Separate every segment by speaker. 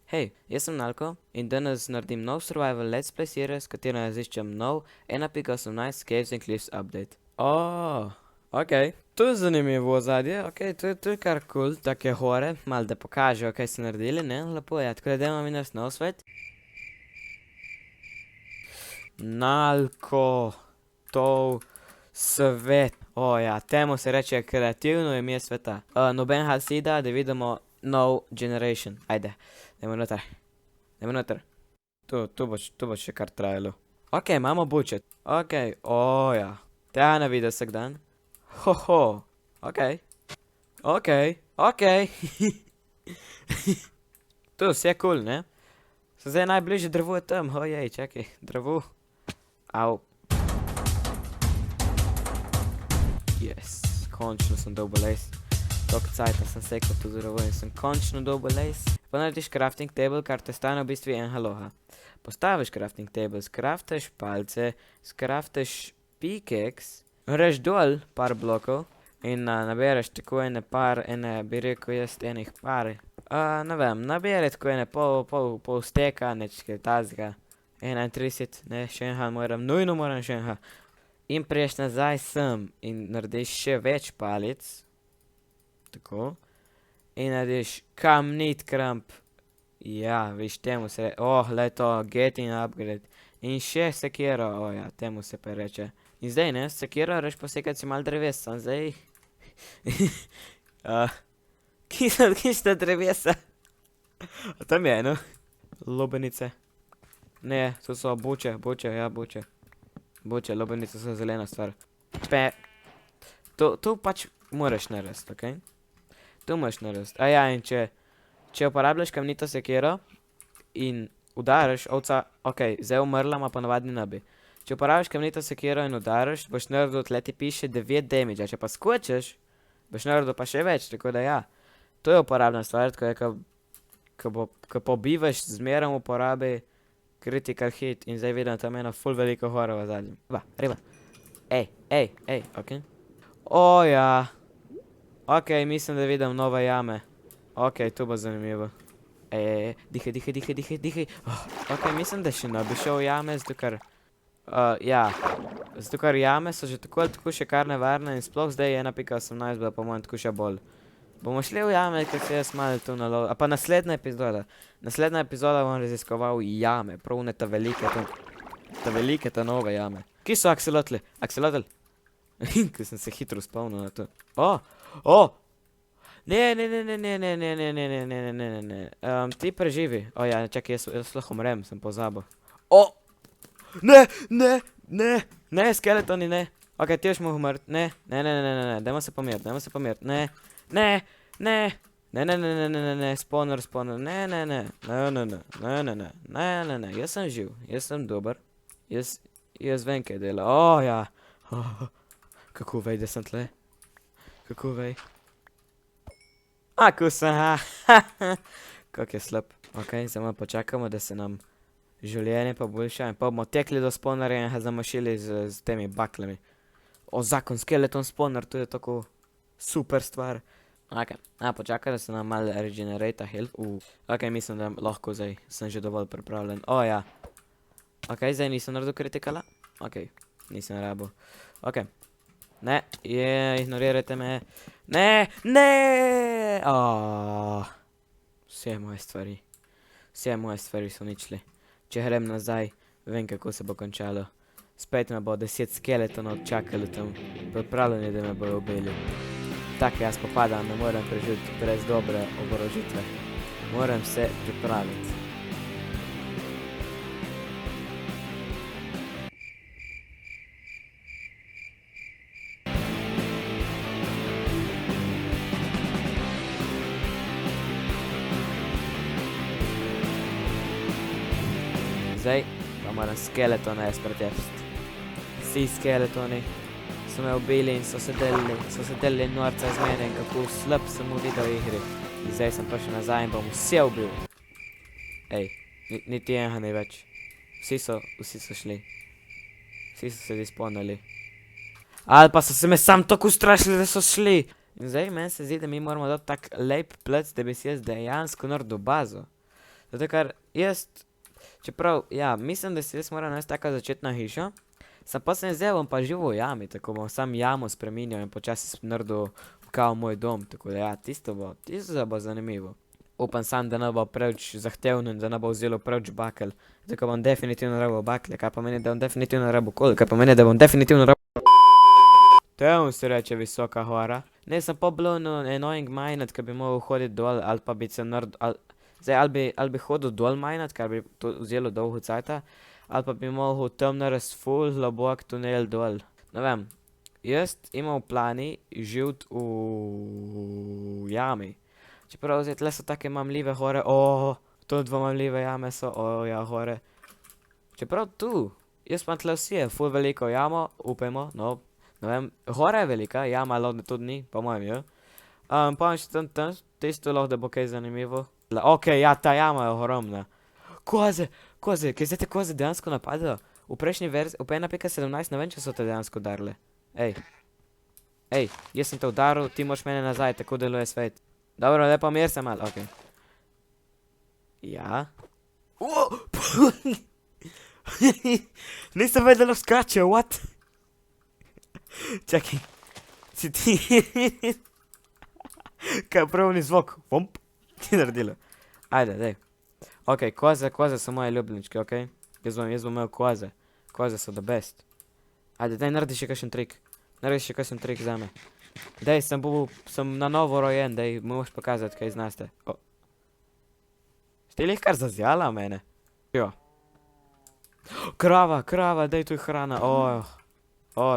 Speaker 1: Hej, jaz sem Nalko in danes naredim nov survival let's play series, s katero raziščem nov 1.18 Caves and Cliffs update. Okej. To je zanimivo ozadje, okej, to je kar kul, take hore, malo da pokažejo, kaj so naredili, ne, lepo je, tako da dajmo mi narediti nov svet. Nalko, to svet, ja, temu se reče kreativno ime sveta. Noben hasida, da vidimo nov generation, ajde. Dajmo noter. Dajmo noter. Tu bo še kar trajalo. Okej, imamo budžet. Okej, ja. Tega ne vidim vsak dan. Hoho. Okej. Okej. Tu vse kul, ne? So zdaj najbližje drevo je tam. Ojej, čakaj. Drevo. Au. Yes. Končno sem dobil les. Tok cajta sem sekal to drevo in sem končno dobil les. Pa narediš crafting table, kar te stane v bistvu en haloha. Postaviš crafting table, skraftaš palce, skraftaš pickaxe, greš dol par blokov in nabereš tako bi rekel jaz, enih par. Ne vem, nabere tako pol steka, nečkaj tazga. 31, ne, še enha moram, nujno moram še enha. In priješ nazaj sem in narediš še več palic. Tako. In narediš kamnit kramp. Ja, viš, temu se glej to, getting upgrade. In še sekiro, ja, temu se pa reče. In zdaj, ne, sekiro reš posekati si malo drevesa, zdaj. Kje sta drevesa? A tam je, no? Lubenice. Ne, to so buče, ja, buče. Buče, lubenice so zelena stvar. To pač moraš narediti, okej? To moraš narediti. Ja, in če uporabljaš kamnito sekiro in udaraš ovca, okej, zdaj umrla, ma ponavadni ne bi. Če uporabljaš kamnito sekiro in udaraš, boš naredil, tle ti piše 9 damage, če pa skočiš, boš naredil pa še več, tako da ja. To je uporabna stvar, tako je, ko pobivaš, zmerom uporabi critical hit in zdaj vidim tam eno ful veliko horo v zadnjem. Riba. Ej, okej. Ja. Okej, mislim, da vidim nove jame. Okej, to bo zanimivo. Dihaj. Okej, mislim, da še ne bi šel v jame, zato ker... ja. Zato ker jame so že tako ali tako še kar nevarne in sploh zdaj 1.18 bo po mojem tako še bolj. Bomo šli v jame, ker se jaz malo tu nalov... A pa naslednja epizoda. Naslednja epizoda bom raziskoval jame. Prav ne ta velike, ta nove jame. Kje so akselotli? Akselotl? Ko sem se hitro spomnil na to. Ne. Ti preživi. Ja, čakaj, jaz lahko umrem, sem pozabil. Ne, skeletoni, ne. Okej, ti boš mu umrt. Ne, dajmo se pomirt, ne, spawner, ne, jaz sem živ, jaz sem dober, jaz vem, kaj dela, ja, kako vej, da sem tle, kako vej, ko sem, kak je slab, okej, zdaj malo počakamo, da se nam življenje poboljša in pa bomo tekli do spawnerja in ga zamašili z temi baklami. Zakon, skeleton spawner, to je tako super stvar. Okej, počakaj, da se nam malo regenerata health. Okej, mislim, da lahko zdaj sem že dovolj pripravljen. Ja. Okej, zdaj nisem naredil kritikala. Okej, nisem rabil. Okej. Ne, ignorirajte me. Ne! Vse moje stvari so ničli. Če grem nazaj, vem, kako se bo končalo. Spet me bo 10 skeletonov čakalo tam, pripravljeni, da me bojo ubili. Tako jaz popadam, ne morem preživeti brez dobre oborožitve. Moram se pripraviti. Zdaj pa moram skeletone jaz pretepsti. Vsi skeletoni so me ubili in so se delili norca iz mene in kako slab sem v video igri. In zdaj sem prišel nazaj in bom vse ubil. Niti enega ne več. Vsi so šli. Vsi so se disponali. Ali pa so se me sam tako ustrašili, da so šli. In zdaj meni se zdi, da mi moramo dati tak lep plec, da bi si jaz dejansko naredil bazo. Zato ker jaz, čeprav, ja, mislim, da si jaz moram narediti taka začetna hiša, sem pa sem zdaj bom pa živel v jami, tako bom sam jamo spreminjal in počasi naredil kao moj dom, tako da ja, tisto bo zanimivo. Upam sam, da ne bo preveč zahtevno in da ne bo vzelo preveč bakel, tako bom definitivno rabil bakle, kaj pomeni, da bom definitivno rabil kol, kaj pomeni, da bom definitivno rabil... Temu se reče visoka gora. Ne, sem pa bilo annoying minat, ker bi mogel hoditi dol, ali pa bi se naredil, zdaj, ali bi hodil dol minat, kar bi to vzelo dolgo cajta, ali pa bi mogel tam narediti ful globok tunel dol. Ne vem, jaz imam v plani živeti v jami. Čeprav zdaj, tle so take mamljive gore, to dva mamljive jame so, ja, gore. Čeprav tu, jaz pa tle vsi je ful veliko jamo, upajmo, no, ne vem, gora je velika, jama lahko tudi ni, po mojem, ja. Pa še tam, tisto lahko, da bo kaj zanimivo. Okej, ja, ta jama je ogromna. Koze, kaj zdaj te koze dejansko napadajo? V prejšnji verziji, v 1.17, ne vem, če so te dejansko udarile. Ej, jaz sem te udaril, ti moraš mene nazaj, tako deluje svet. Dobro, lepo mir se malo, okej. Ja. Nisem vedel, da skače, what? Čakaj, si ti... Kaj je pravni zvok? Vomp? Ti naredilo. Ajde, dej. Okej, koze so moje ljubljenčke, okej? Jaz bom imel koze. Koze so the best. Ajde, daj, naredi še kakšen trik. Naredi še kakšen trik za me. Dej, sem na novo rojen, dej, moš pokazati, kaj znaste. Ste li kar zazjala mene? Jo. Krava, dej, tu je hrana,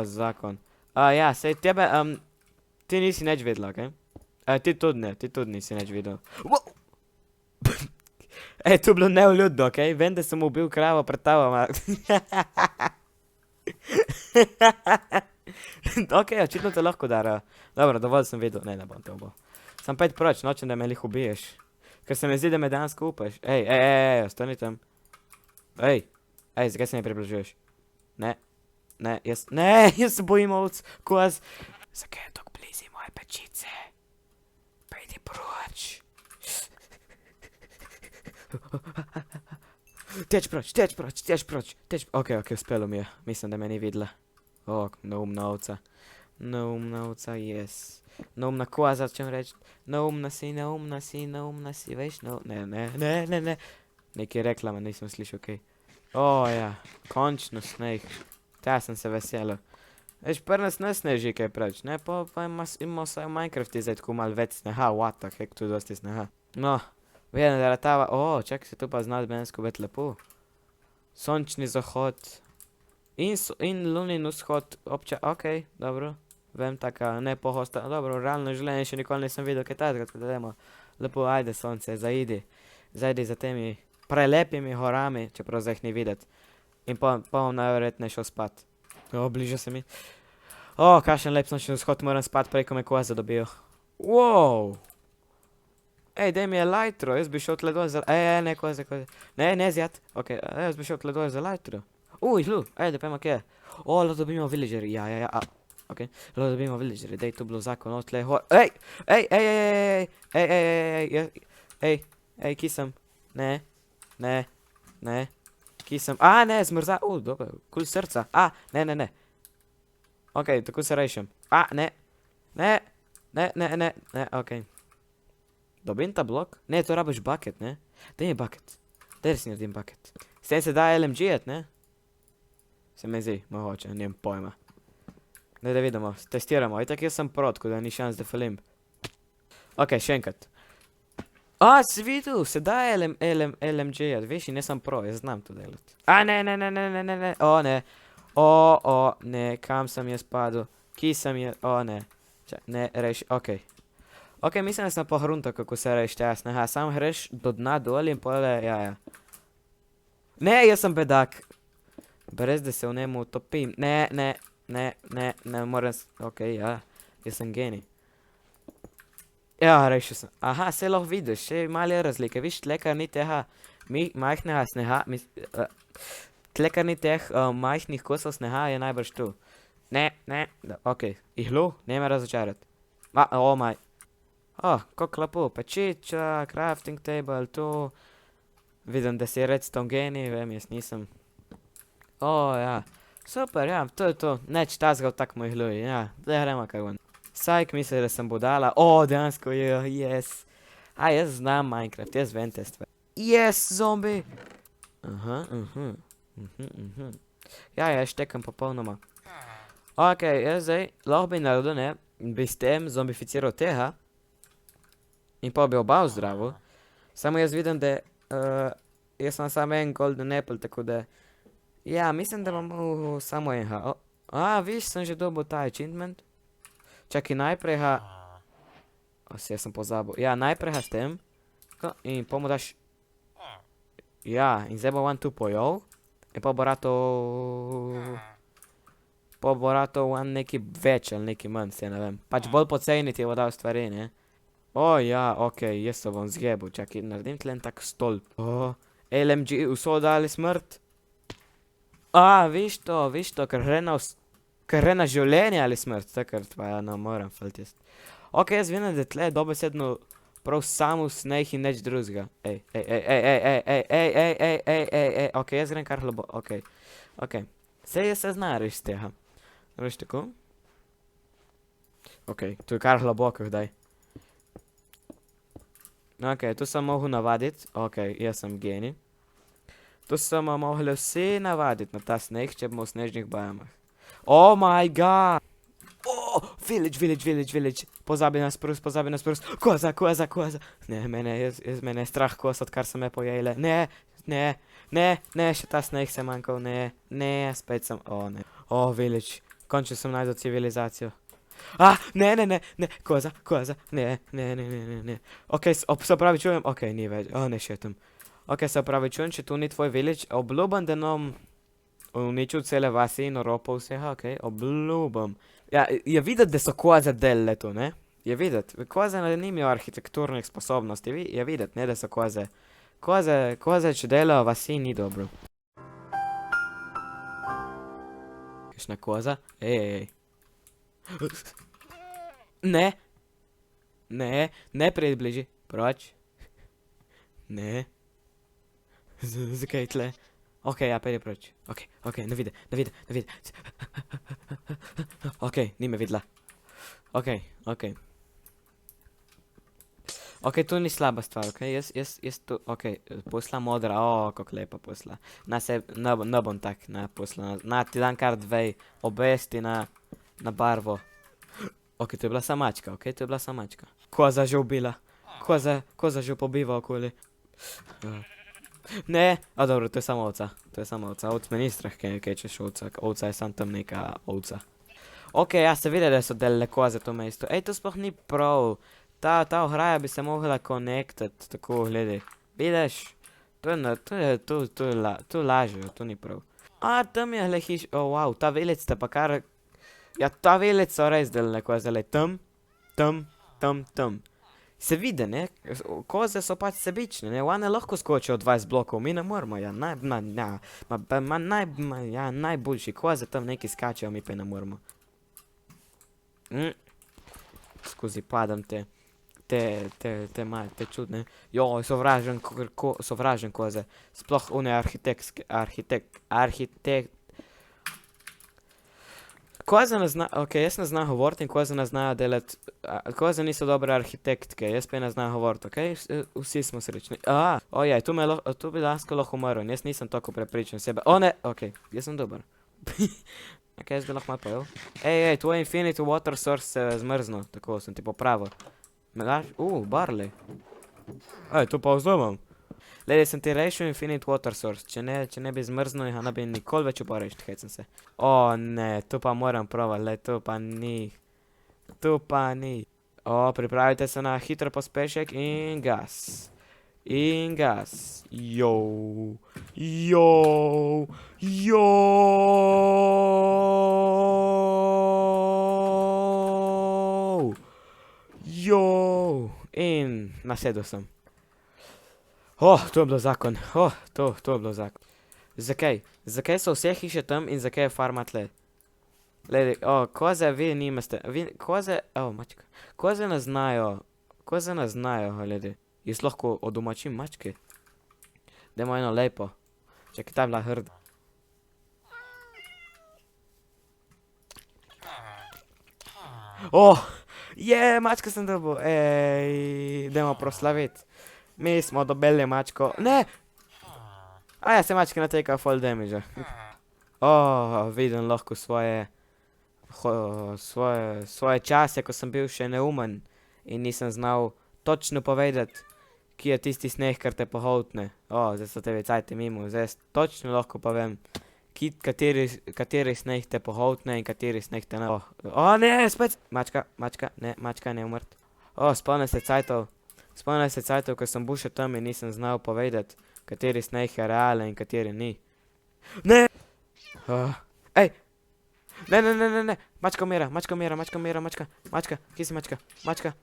Speaker 1: zakon. Ja, sej tebe, ti nisi neč vedela, okej? Ti tudi nisi neč videl. To je bilo nevljudno, okej? Vem, da sem ubil kravo pred tabo, Okej, očitno te lahko udarajo. Dobro, dovolj sem videl, ne bom te ubil. Sam pojdi proč, nočem, da me lih ubiješ. Ker se mi zdi, da me dejansko upaš. Ej, ostani tam. Ej, zakaj se mi približuješ? Ne, jaz se bojim ovc, koz. Zakaj je tako blizu moje pečice? Pejdi proč. Teč proč. Okej, uspelo mi je. Mislim, da me ni videla. Neumna ovca. Neumna ovca, yes. Neumna koza, čem reči. Neumna si, veš? Ne. Nekaj reklama, nisem slišal, okej. Ja, končno sneh. Ta sem se veselil. Veš, prnas ne sneži kaj preč, ne? Pa imamo vsaj v Minecrafti zdaj tako malo več sneha, what the heck, tu dosti sneha. No, vidim, da letava, čakaj se tu pa zna dejansko biti lepo. Sončni zahod. In lunin vzhod, okej, dobro. Vem, taka nepohosta, dobro, realno življenje še nikoli nisem videl kaj takega, tako da dajmo. Lepo, ajde sonce, zajdi za temi prelepimi horami, čeprav zdaj jih ni videti. In pa bom najverjetneje šel spat. Bliža se mi. Kakšen lep sončni vzhod, moram spat prej, ko me koze dobijo. Wow! Ej, daj mi je lajtro, jaz bi šel tle dol za... ne, koze. Ne zjad. Okej, jaz bi šel tle dol za lajtro. Jlu, ajde, pojma kje. Lahko dobimo villageri, ja. Okej, lahko dobimo villageri, daj, tu bilo zakon, tle hor... Ej, ki sem? Ne. Ki sem? Ne, zmrza... dobro, kul srca. Ne. Okej, tako se rešim. Ne, okej. Dobim ta blok? Ne, to rabiš bucket, ne? Daj mi bucket. Daj si naredim bucket. S tem se da LMG-et, ne? Se mi zdi, mogoče, nijem pojma. Daj da vidimo, testiramo. Itak jaz sem pro, tako da ni šans, da falim. Okej, še enkrat. Si videl, se da LMG-et, veš, in jaz sem pro, jaz znam to delati. Ne. Ne, kam sem jaz padel? Ki sem jaz, ne. Ne, reši, okej. Okej, mislim, da sem pohruntal, kako se reši ta sneha. Sam greš do dna dol in pole, ja. Ne, jaz sem bedak. Brez da se v njemu utopim. Ne, moram... Okej, ja. Jaz sem genij. Ja, rešil sem. Aha, se lahko vidiš, še malo je razlike. Viš, tle kar ni tega majhnega sneha, tle kar ni teh majhnih kosov sneha, je najbrž tu. Ne, okej. Ihlu, ne me razočarati. Maj. Kako lepo, pečiča, crafting table, tu. Vidim, da si redstone genij, vem, jaz nisem. O, ja. Super, ja, to je to. Neč tazga v tak moj hluj, ja. Zdaj gremo kaj ven. Sajk misli, da sem budala. O, dejansko je, yes. A, jaz znam Minecraft, jaz vem te stvari. Yes, zombi! Aha, Ja, jaz štekam popolnoma. Ok, jaz zdaj lahko bi naredil, ne, bi s tem zombificiral tega in pa bi oba zdravil. Samo jaz vidim, da jaz sem samo en golden apple, tako da ja, mislim, da imam samo enega. Viš, sem že dobil ta achievement. Čakaj, najprej ga... jaz sem pozabil. Ja, najprej ga s tem. In pa mu daš... Ja, in zdaj bo on tu pojel. In pa bo rato... Pa bo rato on neki več ali neki manj, se ne vem. Pač bolj poceni ti bo dal stvari, ne? Ja, okej, jaz se bom zjebil. Čakaj, naredim tle en tak stolp. LMG, vso dali smrt. Viš to, ker gre na življenje ali smrt, takrat pa ja, ne moram faltist. Ok, jaz vidim, da tle je dobesedno prav samo sneh in neč drugega. Ej, ok, jaz grem kar globoko, ok. Sej jaz se znam reči z tega. Veš tako? Ok, tu je kar globoko, daj. Ok, tu sem mogel navaditi, ok, jaz sem genij. Tu sem mogli vsi navaditi na ta sneh, če bomo v snežnih bajamah. Oh my god! Village. Pozabi nas prst. Koza. Ne, mene je strah koz, odkar so me pojele. Ne, še ta sneh se manjkal, ne, spet sem, ne. Village, končno sem najdel civilizacijo. Ne, koza, ne. Ok, se opravičujem, ok, ni več, ne šetam. Ok, se opravičujem, če tu ni tvoj village, obljubam, da nam uničil cele vasi in oropal vsega, ok, obljubam. Ja, je videti, da so koze delale tu, ne? Je videti, koze nimajo arhitekturnih sposobnosti, je videti, ne, da so koze. Koze, če delajo vasi, ni dobro. Kakšna koza? Ej. Ne pridi bliži, proč. Ne. Zakaj tle? Ok, ja, pejdi proč. Ok, ne vidi. Ok, ni me videla. Ok. Ok, tu ni slaba stvar, ok, jaz tu, ok, posla modra, kako lepa posla. Ne bom tak, ne, posla, ti dam kar dvej, obesti na barvo. Ok, to je bila samačka, Koza že ubila, koza že pobiva okoli. Ne, dobro, to je samo ovca, ovc me ni strah, kaj češ ovca je sam tam neka ovca. Ok, ja, se vidi, da so delale koze to mesto, to sploh ni prav. Ta ograja bi se mogla connectat, tako, gledaj. Vidiš? Tu lažejo, to ni prav. Tam je, gled, hiš, wow, ta velec sta pa kar... Ja, ta velec so res delale koze, gled, tam. Se vidi, ne? Koze so pač sebične, ne? One lahko skočijo 20 blokov, mi ne moramo, ja, najboljši koze tam neki skačejo, mi pa ne moramo. Skozi padam te čudne. Sovražen koze. Sploh one arhitekt. Koze ne zna, ok, jaz ne znam govoriti in koze ne znajo delati, koze niso dobre arhitektke, jaz pa ne znam govoriti, ok, vsi smo srečni. Ojej, tu bi lansko lahko umrl, jaz nisem tako prepričan sebe, ne, ok, jaz sem dober. Ok, jaz bi lahko malo pojel. Ej, tvoj infinity water source se je zmrznil, tako sem ti popravil. Me daš? Barley. To pa vzdomam. Glede, sem ti rešil infinite water source, če ne bi zmrznil, ne bi nikoli več uporešiti, hecam se. Ne, tu pa moram provat, le, tu pa ni. Pripravite se na hitro pospešek in gas. Jooo. In nasedel sem. To je bilo zakon. To je bilo zakon. Zakaj? Zakaj so vse hiše tam in zakaj je farma tle? Glede, koze, vi nimate, mačka. Koze ne znajo, glede. Jaz lahko odomačim mačke. Dajmo eno lepo. Čakaj, ta je bila hrda. Mačka sem dobil, dajmo proslaviti. Mi smo dobili mačko, ne! Aja, se mačke natekajo full damage. Vidim lahko svoje čase, ko sem bil še neumen in nisem znal točno povedati, kje je tisti sneh, kar te poholtne. Zdaj so tebi cajti mimo, zdaj točno lahko povem, kateri sneh te poholtne in kateri sneh te ne. Ne, spet! Mačka, ne umrt. Spomnim se cajtov, ko sem bil še tam in nisem znal povedati, kateri sneh je realen in kateri ni. Ne! Ej! Ne! Mačka umira, mačka. Kje si mačka? Mačka.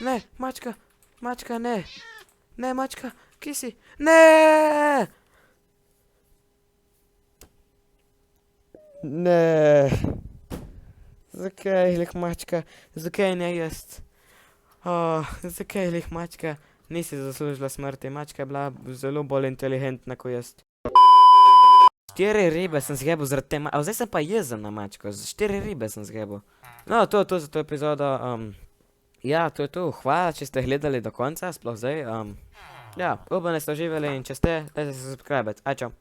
Speaker 1: Ne, mačka, ne. Ne, mačka, kje si? Ne! Ne. Zakaj lih mačka? Zakaj ne jaz? Zakaj lih mačka? Nisi zaslužila smrti, mačka je bila zelo bolj inteligentna kot jaz. 4 ribe sem zjebil zaradi te mačke, zdaj sem pa jezen na mačko, 4 ribe sem zjebil. No, to je to za to epizodo, ja, to je to, hvala, če ste gledali do konca, sploh zdaj, ja, upam, da ste uživali in če ste, dajte se subscribati, čau.